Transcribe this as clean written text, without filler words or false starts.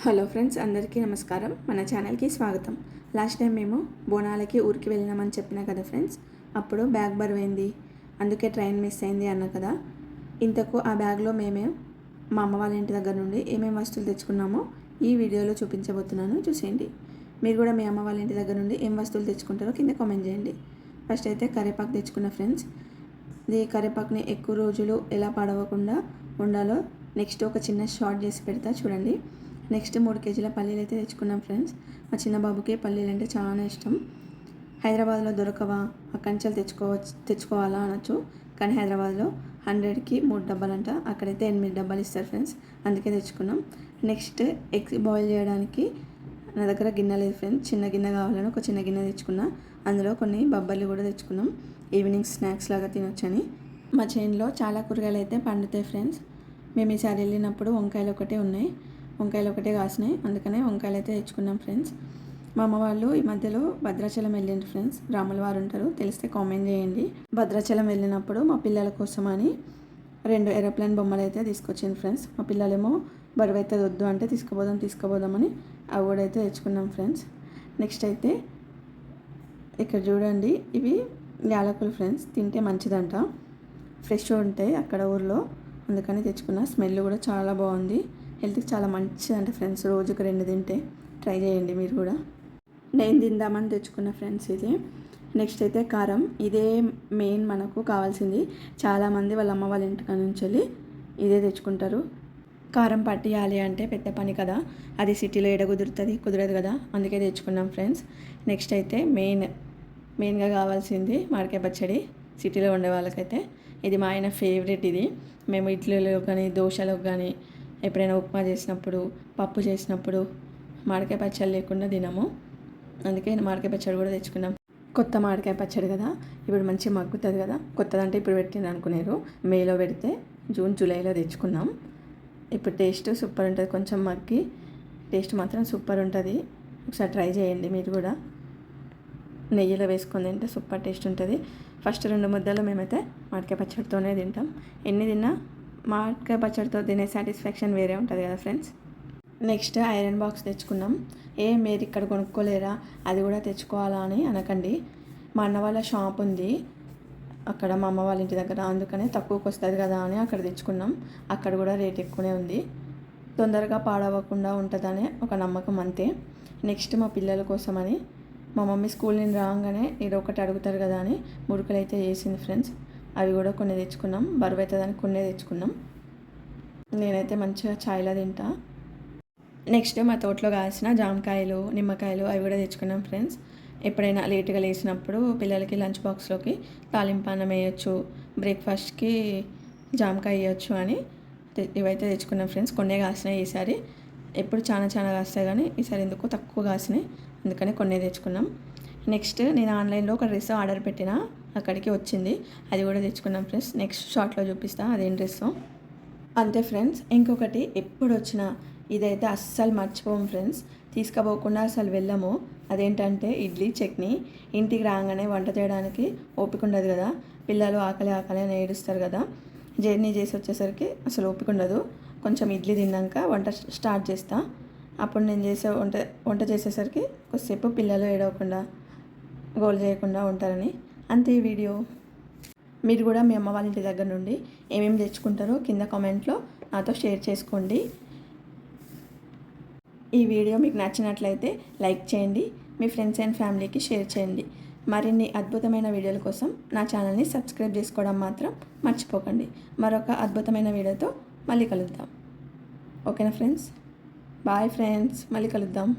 Hello friends, అందరికీ నమస్కారం. మన ఛానల్కి స్వాగతం. లాస్ట్ టైం మేము బోనాలకి ఊరికి వెళ్ళినామని చెప్పినా కదా ఫ్రెండ్స్. అప్పుడు బ్యాగ్ బరువైంది, అందుకే ట్రైన్ మిస్ అయింది అన్న కదా. ఇంతకు ఆ బ్యాగ్లో మా అమ్మ వాళ్ళ ఇంటి దగ్గర నుండి ఏమేమి వస్తువులు తెచ్చుకున్నామో ఈ వీడియోలో చూపించబోతున్నాను, చూసేయండి. మీరు కూడా మీ అమ్మ వాళ్ళ ఇంటి దగ్గర నుండి ఏం వస్తువులు తెచ్చుకుంటారో కింద కామెంట్ చేయండి. ఫస్ట్ అయితే కరివేపాకు తెచ్చుకున్న ఫ్రెండ్స్. ఈ కరివేపాకుని ఎక్కువ రోజులు ఎలా పాడవకుండా ఉండాలో నెక్స్ట్ ఒక చిన్న షార్ట్ చేసి పెడతా చూడండి. నెక్స్ట్ 3 కేజీల పల్లీలు అయితే తెచ్చుకున్నాం ఫ్రెండ్స్. మా చిన్న బాబుకి పల్లీలు అంటే చాలా ఇష్టం. హైదరాబాద్లో దొరకవా, అక్కడి నుంచి తెచ్చుకోవాలా అనొచ్చు, కానీ హైదరాబాద్లో 100కి 3 డబ్బాలంట, అక్కడైతే 8 డబ్బాలు ఇస్తారు ఫ్రెండ్స్, అందుకే తెచ్చుకున్నాం. నెక్స్ట్ ఎగ్స్ బాయిల్ చేయడానికి నా దగ్గర గిన్నె లేదు ఫ్రెండ్స్. చిన్న గిన్నె కావాలని ఒక చిన్న గిన్నె తెచ్చుకున్నా. అందులో కొన్ని బొబ్బర్లు కూడా తెచ్చుకున్నాం, ఈవినింగ్ స్నాక్స్ లాగా తినొచ్చని. మా చేనులో చాలా కూరగాయలు అయితే పండుతాయి ఫ్రెండ్స్. మేము ఈసారి వెళ్ళినప్పుడు వంకాయలు ఒకటే కాసినాయి, అందుకనే వంకాయలు అయితే తెచ్చుకున్నాం ఫ్రెండ్స్. మా అమ్మ వాళ్ళు ఈ మధ్యలో భద్రాచలం వెళ్ళిండ్రు ఫ్రెండ్స్. రాముల వారు ఉంటారు, తెలిస్తే కామెంట్ చేయండి. భద్రాచలం వెళ్ళినప్పుడు మా పిల్లల కోసమని 2 ఏరోప్లేన్ బొమ్మలు అయితే తీసుకొచ్చింది ఫ్రెండ్స్. మా పిల్లలేమో బరువు అయితే వద్దు అంటే తీసుకుపోదామని అవి కూడా అయితే తెచ్చుకున్నాం ఫ్రెండ్స్. నెక్స్ట్ అయితే ఇక్కడ చూడండి, ఇవి యాలకులు ఫ్రెండ్స్. తింటే మంచిదంట, ఫ్రెష్ ఉంటాయి అక్కడ ఊర్లో, అందుకని తెచ్చుకున్నా. స్మెల్ కూడా చాలా బాగుంది, హెల్త్కి చాలా మంచిదంట ఫ్రెండ్స్. రోజుకు 2 తింటే ట్రై చేయండి మీరు కూడా. నేను తిందామని తెచ్చుకున్న ఫ్రెండ్స్ ఇది. నెక్స్ట్ అయితే కారం, ఇదే మెయిన్ మనకు కావాల్సింది. చాలామంది వాళ్ళ అమ్మ వాళ్ళ ఇంటికి నుంచి వెళ్ళి ఇదే తెచ్చుకుంటారు. కారం పట్టియాలి అంటే పెద్ద పని కదా, అది సిటీలో కుదరదు కదా, అందుకే తెచ్చుకున్నాం ఫ్రెండ్స్. నెక్స్ట్ అయితే మెయిన్గా కావాల్సింది మామిడికాయ పచ్చడి. సిటీలో ఉండే వాళ్ళకైతే ఇది మా ఆయన ఫేవరెట్. ఇది మేము ఇడ్లీలో కానీ దోశలకు కానీ ఎప్పుడైనా ఉప్మా చేసినప్పుడు, పప్పు చేసినప్పుడు మామిడికాయ పచ్చడి లేకుండా తినము, అందుకే మామిడికాయ పచ్చడి కూడా తెచ్చుకున్నాం. కొత్త మామిడికాయ పచ్చడి కదా, ఇప్పుడు మంచిగా మగ్గుతుంది కదా. కొత్తదంటే ఇప్పుడు పెట్టింది అనుకునేరు, మేలో పెడితే జూన్ జూలైలో తెచ్చుకున్నాం. ఇప్పుడు టేస్ట్ సూపర్ ఉంటుంది, కొంచెం మగ్గి టేస్ట్ మాత్రం సూపర్ ఉంటుంది. ఒకసారి ట్రై చేయండి మీరు కూడా. నెయ్యిలో వేసుకొని తింటే సూపర్ టేస్ట్ ఉంటుంది. ఫస్ట్ 2 ముద్దలు మేమైతే మామిడికాయ పచ్చడితోనే తింటాం. ఎన్ని తిన్నా మామిడికాయ పచ్చడితో తినే సాటిస్ఫాక్షన్ వేరే ఉంటుంది కదా ఫ్రెండ్స్. నెక్స్ట్ ఐరన్ బాక్స్ తెచ్చుకున్నాం. మీరు ఇక్కడ కొనుక్కోలేరా, అది కూడా తెచ్చుకోవాలా అని అనకండి. మా అన్న వాళ్ళ షాప్ ఉంది అక్కడ మా అమ్మ వాళ్ళ ఇంటి దగ్గర, అందుకనే తక్కువకి వస్తుంది కదా అని అక్కడ తెచ్చుకున్నాం. అక్కడ కూడా రేట్ ఎక్కువనే ఉంది, తొందరగా పాడవకుండా ఉంటుందనే ఒక నమ్మకం అంతే. నెక్స్ట్ మా పిల్లల కోసమని మా మమ్మీ స్కూల్ నుండి రాగానే ఇది ఒకటి అడుగుతారు కదా అని మురుకులు అయితే చేసింది ఫ్రెండ్స్. అవి కూడా కొన్ని తెచ్చుకున్నాం, బరువు అవుతుందని కొన్ని తెచ్చుకున్నాం. నేనైతే మంచిగా ఛాయ్లా తింటా. నెక్స్ట్ మా తోటలో కాసిన జామకాయలు, నిమ్మకాయలు అవి కూడా తెచ్చుకున్నాం ఫ్రెండ్స్. ఎప్పుడైనా లేట్గా లేచినప్పుడు పిల్లలకి లంచ్ బాక్స్లోకి తాలింపు అన్నం వేయచ్చు, బ్రేక్ఫాస్ట్కి జామకాయ వేయచ్చు అని ఇవైతే తెచ్చుకున్నాం ఫ్రెండ్స్. కొన్నే కాసినాయి ఈసారి, ఎప్పుడు చాలా కాస్తాయి కానీ ఈసారి ఎందుకో తక్కువ కాసినాయి, అందుకని కొన్నే తెచ్చుకున్నాం. నెక్స్ట్ నేను ఆన్లైన్లో ఒక డ్రెస్ ఆర్డర్ పెట్టిన, అక్కడికి వచ్చింది, అది కూడా తెచ్చుకున్నాం ఫ్రెండ్స్. నెక్స్ట్ షార్ట్లో చూపిస్తా అదేం డ్రెస్సో. అంతే ఫ్రెండ్స్. ఇంకొకటి, ఎప్పుడు వచ్చినా ఇదైతే అస్సలు మర్చిపోము ఫ్రెండ్స్, తీసుకుపోకుండా అసలు వెళ్ళము. అదేంటంటే ఇడ్లీ చట్నీ. ఇంటికి రాగానే వంట చేయడానికి ఓపిక ఉండదు కదా, పిల్లలు ఆకలి అని ఏడుస్తారు కదా, జర్నీ చేసి వచ్చేసరికి అసలు ఓపిక ఉండదు. కొంచెం ఇడ్లీ తిన్నాక వంట స్టార్ట్ చేస్తా. అప్పుడు నేను చేసే వంట చేసేసరికి కొద్దిసేపు పిల్లలు ఏడవకుండా గోల్ చేయకుండా ఉంటారని. అంతే ఈ వీడియో. మీరు కూడా మీ అమ్మ వాళ్ళ ఇంటి దగ్గర నుండి ఏమేమి తెచ్చుకుంటారో కింద కామెంట్లో నాతో షేర్ చేసుకోండి. ఈ వీడియో మీకు నచ్చినట్లయితే లైక్ చేయండి, మీ ఫ్రెండ్స్ అండ్ ఫ్యామిలీకి షేర్ చేయండి. మరిన్ని అద్భుతమైన వీడియోల కోసం నా ఛానల్ని సబ్స్క్రైబ్ చేసుకోవడం మాత్రం మర్చిపోకండి. మరొక అద్భుతమైన వీడియోతో మళ్ళీ కలుద్దాం. ఓకేనా ఫ్రెండ్స్? బాయ్ ఫ్రెండ్స్, మళ్ళీ కలుద్దాం.